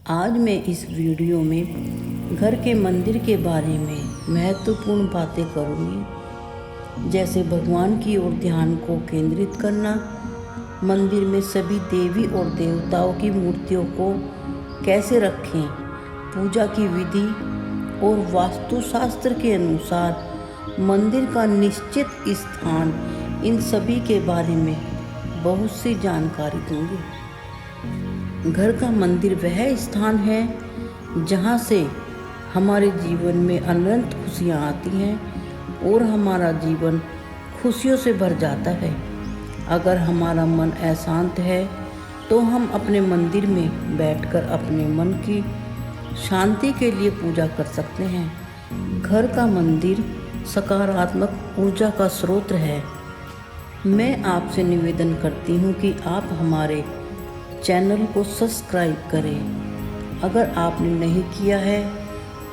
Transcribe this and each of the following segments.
आज मैं इस वीडियो में घर के मंदिर के बारे में महत्वपूर्ण बातें करूँगी, जैसे भगवान की ओर ध्यान को केंद्रित करना, मंदिर में सभी देवी और देवताओं की मूर्तियों को कैसे रखें, पूजा की विधि और वास्तुशास्त्र के अनुसार मंदिर का निश्चित स्थान, इन सभी के बारे में बहुत सी जानकारी दूंगी। घर का मंदिर वह स्थान है जहाँ से हमारे जीवन में अनंत खुशियाँ आती हैं और हमारा जीवन खुशियों से भर जाता है। अगर हमारा मन अशांत है तो हम अपने मंदिर में बैठकर अपने मन की शांति के लिए पूजा कर सकते हैं। घर का मंदिर सकारात्मक ऊर्जा का स्रोत है। मैं आपसे निवेदन करती हूँ कि आप हमारे चैनल को सब्सक्राइब करें। अगर आपने नहीं किया है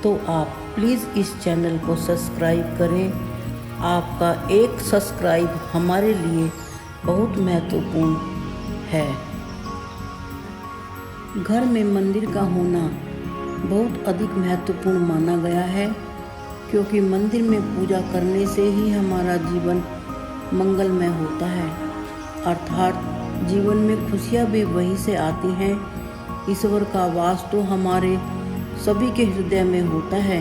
तो आप प्लीज़ इस चैनल को सब्सक्राइब करें। आपका एक सब्सक्राइब हमारे लिए बहुत महत्वपूर्ण है। घर में मंदिर का होना बहुत अधिक महत्वपूर्ण माना गया है, क्योंकि मंदिर में पूजा करने से ही हमारा जीवन मंगलमय होता है, अर्थात जीवन में खुशियाँ भी वहीं से आती हैं। ईश्वर का वास तो हमारे सभी के हृदय में होता है।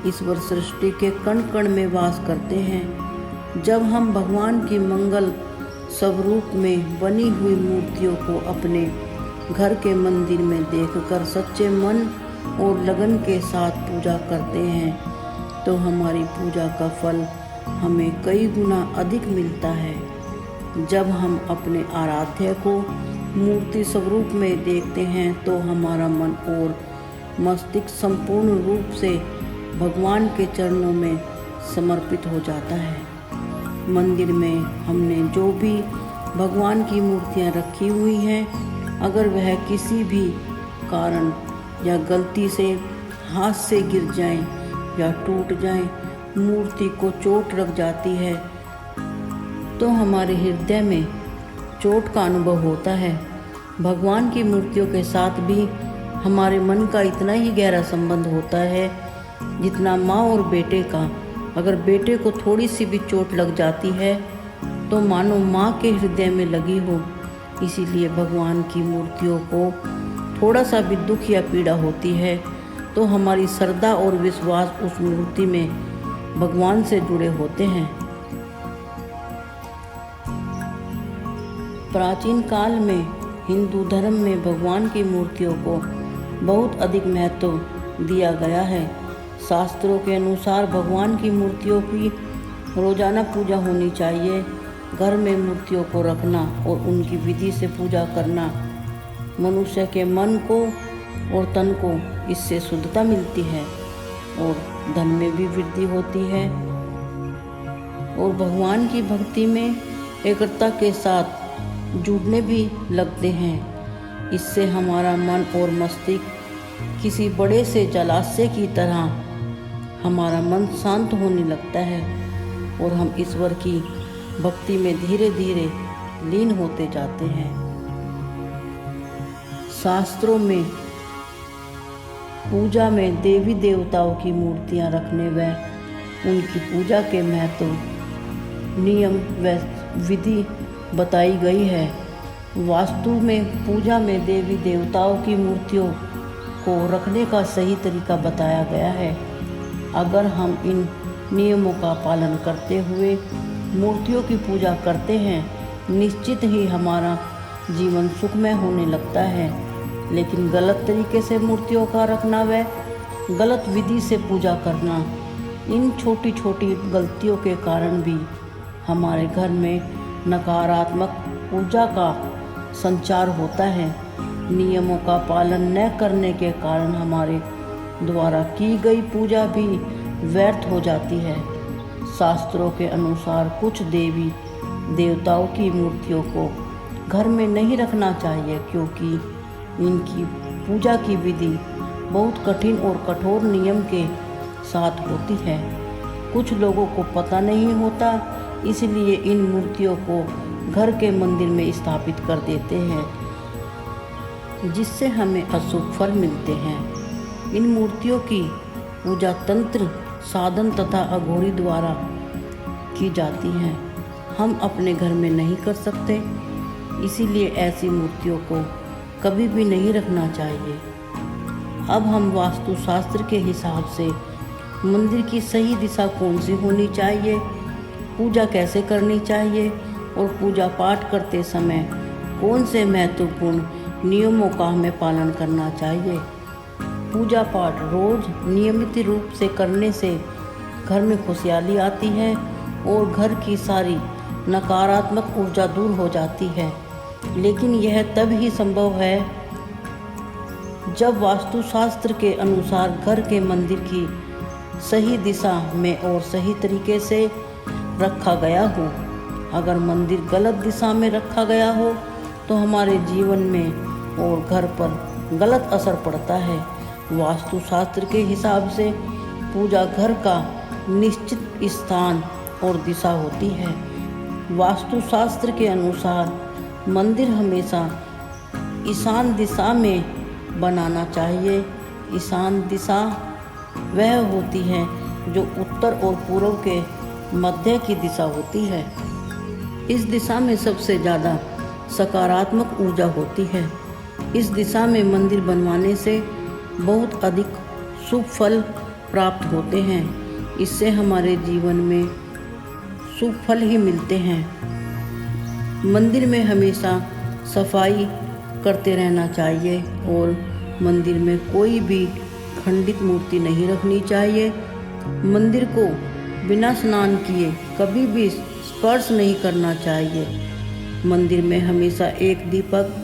ईश्वर सृष्टि के कण कण में वास करते हैं। जब हम भगवान की मंगल स्वरूप में बनी हुई मूर्तियों को अपने घर के मंदिर में देखकर सच्चे मन और लगन के साथ पूजा करते हैं तो हमारी पूजा का फल हमें कई गुना अधिक मिलता है। जब हम अपने आराध्य को मूर्ति स्वरूप में देखते हैं तो हमारा मन और मस्तिष्क संपूर्ण रूप से भगवान के चरणों में समर्पित हो जाता है। मंदिर में हमने जो भी भगवान की मूर्तियां रखी हुई हैं, अगर वह किसी भी कारण या गलती से हाथ से गिर जाएं या टूट जाएं, मूर्ति को चोट लग जाती है तो हमारे हृदय में चोट का अनुभव होता है। भगवान की मूर्तियों के साथ भी हमारे मन का इतना ही गहरा संबंध होता है जितना माँ और बेटे का। अगर बेटे को थोड़ी सी भी चोट लग जाती है तो मानो माँ के हृदय में लगी हो। इसीलिए भगवान की मूर्तियों को थोड़ा सा भी दुख या पीड़ा होती है तो हमारी श्रद्धा और विश्वास उस मूर्ति में भगवान से जुड़े होते हैं। प्राचीन काल में हिंदू धर्म में भगवान की मूर्तियों को बहुत अधिक महत्व दिया गया है। शास्त्रों के अनुसार भगवान की मूर्तियों की रोजाना पूजा होनी चाहिए। घर में मूर्तियों को रखना और उनकी विधि से पूजा करना मनुष्य के मन को और तन को इससे शुद्धता मिलती है और धन में भी वृद्धि होती है और भगवान की भक्ति में एकाग्रता के साथ जुड़ने भी लगते हैं। इससे हमारा मन और मस्तिष्क किसी बड़े से जलाशय की तरह हमारा मन शांत होने लगता है और हम ईश्वर की भक्ति में धीरे धीरे लीन होते जाते हैं। शास्त्रों में पूजा में देवी देवताओं की मूर्तियां रखने व उनकी पूजा के महत्व, नियम व विधि बताई गई है। वास्तु में पूजा में देवी देवताओं की मूर्तियों को रखने का सही तरीका बताया गया है। अगर हम इन नियमों का पालन करते हुए मूर्तियों की पूजा करते हैं, निश्चित ही हमारा जीवन सुखमय होने लगता है। लेकिन गलत तरीके से मूर्तियों का रखना व गलत विधि से पूजा करना, इन छोटी छोटी गलतियों के कारण भी हमारे घर में नकारात्मक ऊर्जा का संचार होता है। नियमों का पालन न करने के कारण हमारे द्वारा की गई पूजा भी व्यर्थ हो जाती है। शास्त्रों के अनुसार कुछ देवी देवताओं की मूर्तियों को घर में नहीं रखना चाहिए, क्योंकि इनकी पूजा की विधि बहुत कठिन और कठोर नियम के साथ होती है। कुछ लोगों को पता नहीं होता, इसलिए इन मूर्तियों को घर के मंदिर में स्थापित कर देते हैं। जिससे हमें अशुभ फल मिलते हैं। इन मूर्तियों की पूजा तंत्र, साधन तथा अघोरी द्वारा की जाती है। हम अपने घर में नहीं कर सकते, इसीलिए ऐसी मूर्तियों को कभी भी नहीं रखना चाहिए। अब हम वास्तुशास्त्र के हिसाब से मंदिर की सही दिशा कौन सी होनी चाहिए, पूजा कैसे करनी चाहिए और पूजा पाठ करते समय कौन से महत्वपूर्ण नियमों का हमें पालन करना चाहिए। पूजा पाठ रोज नियमित रूप से करने से घर में खुशहाली आती है और घर की सारी नकारात्मक ऊर्जा दूर हो जाती है। लेकिन यह तब ही संभव है जब वास्तुशास्त्र के अनुसार घर के मंदिर की सही दिशा में और सही तरीके से रखा गया हो। अगर मंदिर गलत दिशा में रखा गया हो तो हमारे जीवन में और घर पर गलत असर पड़ता है। वास्तुशास्त्र के हिसाब से पूजा घर का निश्चित स्थान और दिशा होती है। वास्तुशास्त्र के अनुसार मंदिर हमेशा ईशान दिशा में बनाना चाहिए। ईशान दिशा वह होती है जो उत्तर और पूर्व के मध्य की दिशा होती है। इस दिशा में सबसे ज़्यादा सकारात्मक ऊर्जा होती है। इस दिशा में मंदिर बनवाने से बहुत अधिक शुभ फल प्राप्त होते हैं। इससे हमारे जीवन में शुभ फल ही मिलते हैं। मंदिर में हमेशा सफाई करते रहना चाहिए और मंदिर में कोई भी खंडित मूर्ति नहीं रखनी चाहिए। मंदिर को बिना स्नान किए कभी भी स्पर्श नहीं करना चाहिए। मंदिर में हमेशा एक दीपक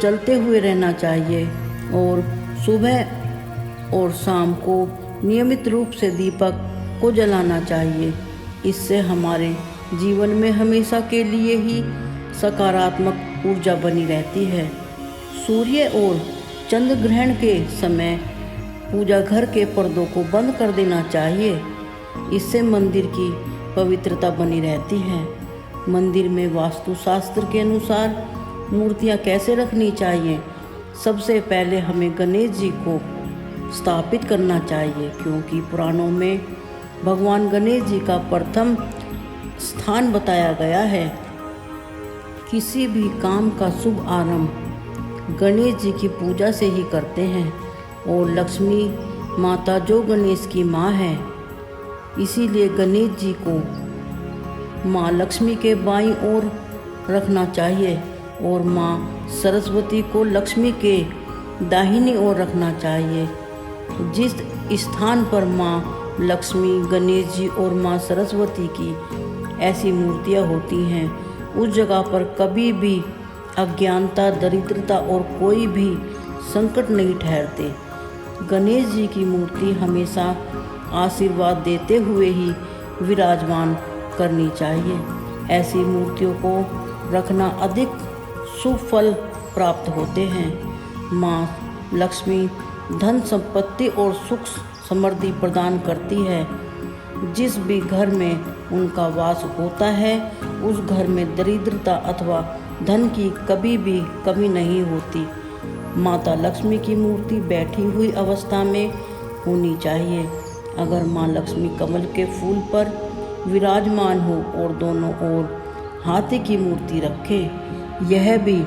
जलते हुए रहना चाहिए और सुबह और शाम को नियमित रूप से दीपक को जलाना चाहिए। इससे हमारे जीवन में हमेशा के लिए ही सकारात्मक ऊर्जा बनी रहती है। सूर्य और चंद्र ग्रहण के समय पूजा घर के पर्दों को बंद कर देना चाहिए। इससे मंदिर की पवित्रता बनी रहती है। मंदिर में वास्तुशास्त्र के अनुसार मूर्तियाँ कैसे रखनी चाहिए। सबसे पहले हमें गणेश जी को स्थापित करना चाहिए, क्योंकि पुराणों में भगवान गणेश जी का प्रथम स्थान बताया गया है। किसी भी काम का शुभ आरंभ गणेश जी की पूजा से ही करते हैं और लक्ष्मी माता जो गणेश की माँ है, इसीलिए गणेश जी को माँ लक्ष्मी के बाईं ओर रखना चाहिए और माँ सरस्वती को लक्ष्मी के दाहिनी ओर रखना चाहिए। जिस स्थान पर माँ लक्ष्मी, गणेश जी और माँ सरस्वती की ऐसी मूर्तियाँ होती हैं, उस जगह पर कभी भी अज्ञानता, दरिद्रता और कोई भी संकट नहीं ठहरते। गणेश जी की मूर्ति हमेशा आशीर्वाद देते हुए ही विराजमान करनी चाहिए। ऐसी मूर्तियों को रखना अधिक शुभ फल प्राप्त होते हैं। माँ लक्ष्मी धन संपत्ति और सुख समृद्धि प्रदान करती है। जिस भी घर में उनका वास होता है, उस घर में दरिद्रता अथवा धन की कभी भी कमी नहीं होती। माता लक्ष्मी की मूर्ति बैठी हुई अवस्था में होनी चाहिए। अगर माँ लक्ष्मी कमल के फूल पर विराजमान हो और दोनों ओर हाथी की मूर्ति रखें, यह भी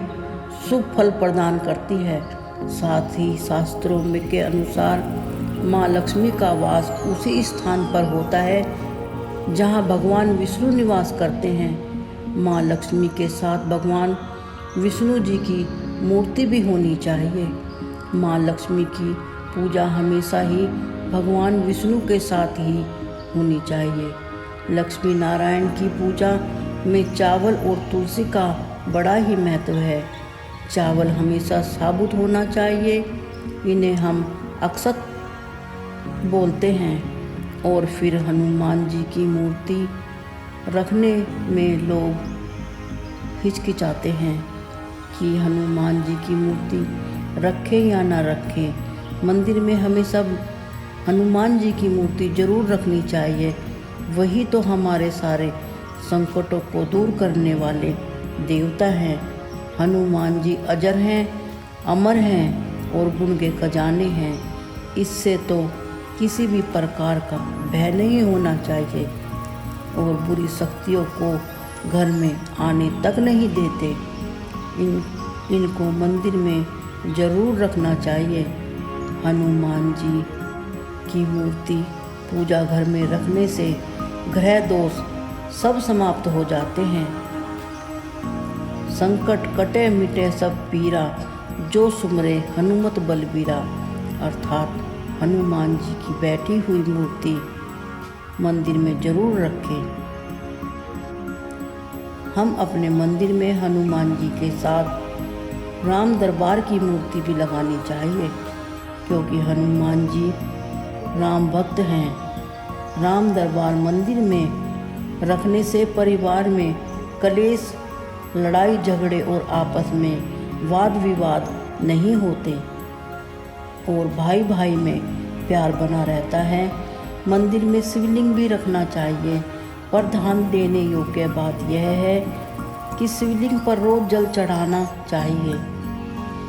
शुभ फल प्रदान करती है। साथ ही शास्त्रों में के अनुसार माँ लक्ष्मी का वास उसी स्थान पर होता है जहाँ भगवान विष्णु निवास करते हैं। माँ लक्ष्मी के साथ भगवान विष्णु जी की मूर्ति भी होनी चाहिए। माँ लक्ष्मी की पूजा हमेशा ही भगवान विष्णु के साथ ही होनी चाहिए। लक्ष्मी नारायण की पूजा में चावल और तुलसी का बड़ा ही महत्व है। चावल हमेशा साबुत होना चाहिए। इन्हें हम अक्षत बोलते हैं। और फिर हनुमान जी की मूर्ति रखने में लोग हिचकिचाते हैं कि हनुमान जी की मूर्ति रखें या ना रखें। मंदिर में हमेशा हनुमान जी की मूर्ति जरूर रखनी चाहिए। वही तो हमारे सारे संकटों को दूर करने वाले देवता हैं। हनुमान जी अजर हैं, अमर हैं और गुण के खजाने हैं। इससे तो किसी भी प्रकार का भय नहीं होना चाहिए और बुरी शक्तियों को घर में आने तक नहीं देते। इनको मंदिर में ज़रूर रखना चाहिए। हनुमान जी की मूर्ति पूजा घर में रखने से ग्रह दोष सब समाप्त हो जाते हैं। संकट कटे मिटे सब पीरा, जो सुमरे हनुमत बलबीरा। अर्थात हनुमान जी की बैठी हुई मूर्ति मंदिर में ज़रूर रखें। हम अपने मंदिर में हनुमान जी के साथ राम दरबार की मूर्ति भी लगानी चाहिए, क्योंकि हनुमान जी राम भक्त हैं। राम दरबार मंदिर में रखने से परिवार में कलेश, लड़ाई झगड़े और आपस में वाद विवाद नहीं होते और भाई भाई में प्यार बना रहता है। मंदिर में शिवलिंग भी रखना चाहिए, पर ध्यान देने योग्य बात यह है कि शिवलिंग पर रोज जल चढ़ाना चाहिए,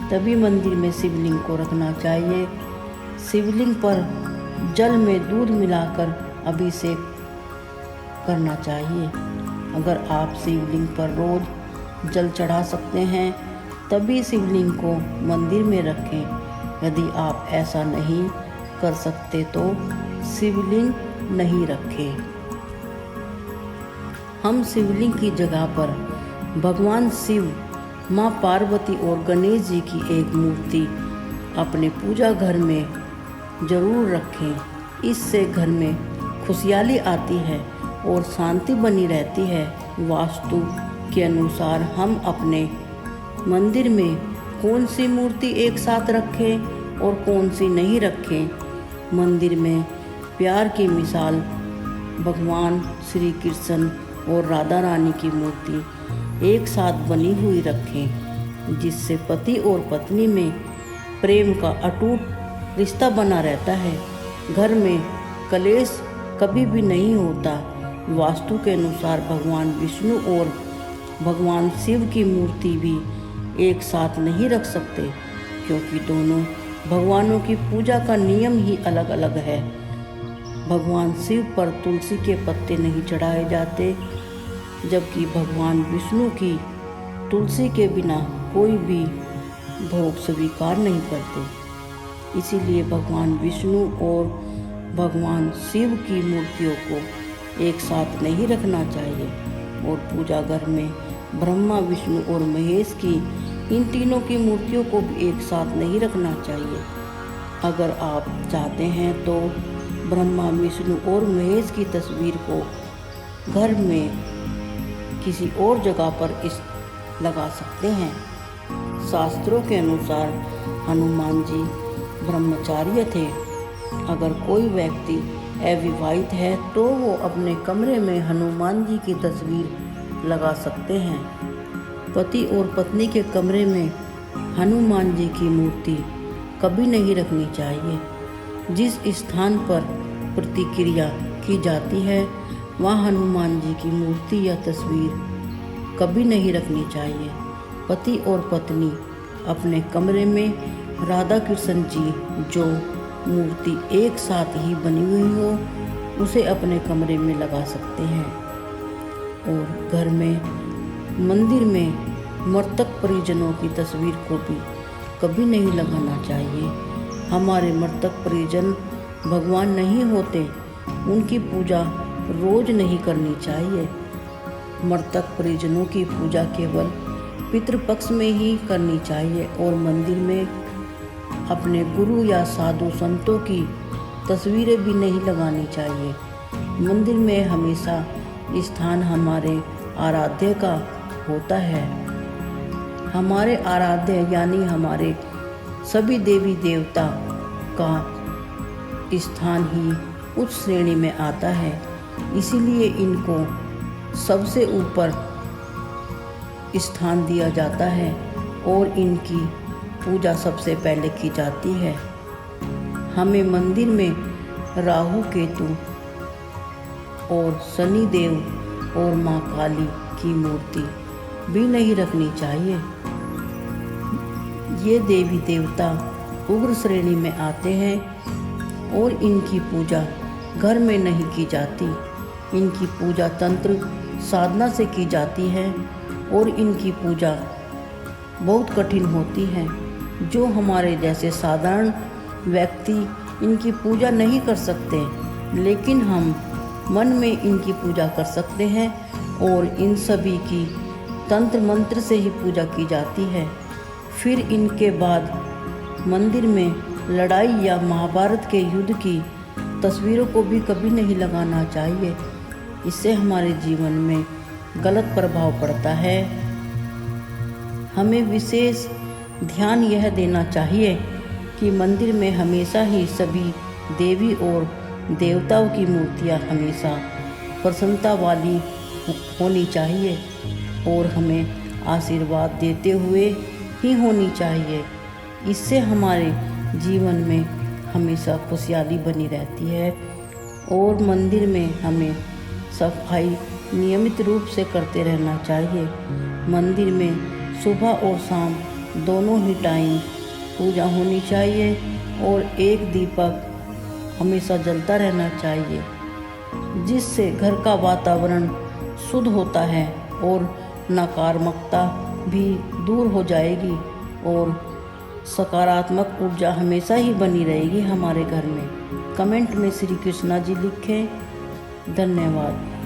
तभी मंदिर में शिवलिंग को रखना चाहिए। शिवलिंग पर जल में दूध मिलाकर अभिषेक करना चाहिए। अगर आप शिवलिंग पर रोज जल चढ़ा सकते हैं तभी शिवलिंग को मंदिर में रखें। यदि आप ऐसा नहीं कर सकते तो शिवलिंग नहीं रखें। हम शिवलिंग की जगह पर भगवान शिव, माँ पार्वती और गणेश जी की एक मूर्ति अपने पूजा घर में ज़रूर रखें। इससे घर में खुशहाली आती है और शांति बनी रहती है। वास्तु के अनुसार हम अपने मंदिर में कौन सी मूर्ति एक साथ रखें और कौन सी नहीं रखें। मंदिर में प्यार की मिसाल भगवान श्री कृष्ण और राधा रानी की मूर्ति एक साथ बनी हुई रखें, जिससे पति और पत्नी में प्रेम का अटूट रिश्ता बना रहता है। घर में कलेश कभी भी नहीं होता। वास्तु के अनुसार भगवान विष्णु और भगवान शिव की मूर्ति भी एक साथ नहीं रख सकते, क्योंकि दोनों भगवानों की पूजा का नियम ही अलग अलग है। भगवान शिव पर तुलसी के पत्ते नहीं चढ़ाए जाते, जबकि भगवान विष्णु की तुलसी के बिना कोई भी भोग स्वीकार नहीं करते। इसीलिए भगवान विष्णु और भगवान शिव की मूर्तियों को एक साथ नहीं रखना चाहिए और पूजा घर में ब्रह्मा, विष्णु और महेश की इन तीनों की मूर्तियों को भी एक साथ नहीं रखना चाहिए। अगर आप चाहते हैं तो ब्रह्मा, विष्णु और महेश की तस्वीर को घर में किसी और जगह पर लगा सकते हैं। शास्त्रों के अनुसार हनुमान जी ब्रह्मचार्य थे। अगर कोई व्यक्ति अविवाहित है तो वो अपने कमरे में हनुमान जी की तस्वीर लगा सकते हैं। पति और पत्नी के कमरे में हनुमान जी की मूर्ति कभी नहीं रखनी चाहिए। जिस स्थान पर प्रतिक्रिया की जाती है वहाँ हनुमान जी की मूर्ति या तस्वीर कभी नहीं रखनी चाहिए। पति और पत्नी अपने कमरे में राधा कृष्ण जी जो मूर्ति एक साथ ही बनी हुई हो उसे अपने कमरे में लगा सकते हैं। और घर में मंदिर में मृतक परिजनों की तस्वीर को भी कभी नहीं लगाना चाहिए। हमारे मृतक परिजन भगवान नहीं होते, उनकी पूजा रोज नहीं करनी चाहिए। मृतक परिजनों की पूजा केवल पितृपक्ष में ही करनी चाहिए और मंदिर में अपने गुरु या साधु संतों की तस्वीरें भी नहीं लगानी चाहिए। मंदिर में हमेशा स्थान हमारे आराध्य का होता है। हमारे आराध्य यानी हमारे सभी देवी देवता का स्थान ही उच्च श्रेणी में आता है, इसीलिए इनको सबसे ऊपर स्थान दिया जाता है और इनकी पूजा सबसे पहले की जाती है। हमें मंदिर में राहु, केतु और शनि देव और माँ काली की मूर्ति भी नहीं रखनी चाहिए। ये देवी देवता उग्र श्रेणी में आते हैं और इनकी पूजा घर में नहीं की जाती। इनकी पूजा तंत्र साधना से की जाती है और इनकी पूजा बहुत कठिन होती है। जो हमारे जैसे साधारण व्यक्ति इनकी पूजा नहीं कर सकते, लेकिन हम मन में इनकी पूजा कर सकते हैं और इन सभी की तंत्र मंत्र से ही पूजा की जाती है। फिर इनके बाद मंदिर में लड़ाई या महाभारत के युद्ध की तस्वीरों को भी कभी नहीं लगाना चाहिए। इससे हमारे जीवन में गलत प्रभाव पड़ता है। हमें विशेष ध्यान यह देना चाहिए कि मंदिर में हमेशा ही सभी देवी और देवताओं की मूर्तियाँ हमेशा प्रसन्नता वाली होनी चाहिए और हमें आशीर्वाद देते हुए ही होनी चाहिए। इससे हमारे जीवन में हमेशा खुशहाली बनी रहती है। और मंदिर में हमें सफाई नियमित रूप से करते रहना चाहिए। मंदिर में सुबह और शाम दोनों ही टाइम पूजा होनी चाहिए और एक दीपक हमेशा जलता रहना चाहिए, जिससे घर का वातावरण शुद्ध होता है और नकारात्मकता भी दूर हो जाएगी और सकारात्मक ऊर्जा हमेशा ही बनी रहेगी हमारे घर में। कमेंट में श्री कृष्णा जी लिखें। धन्यवाद।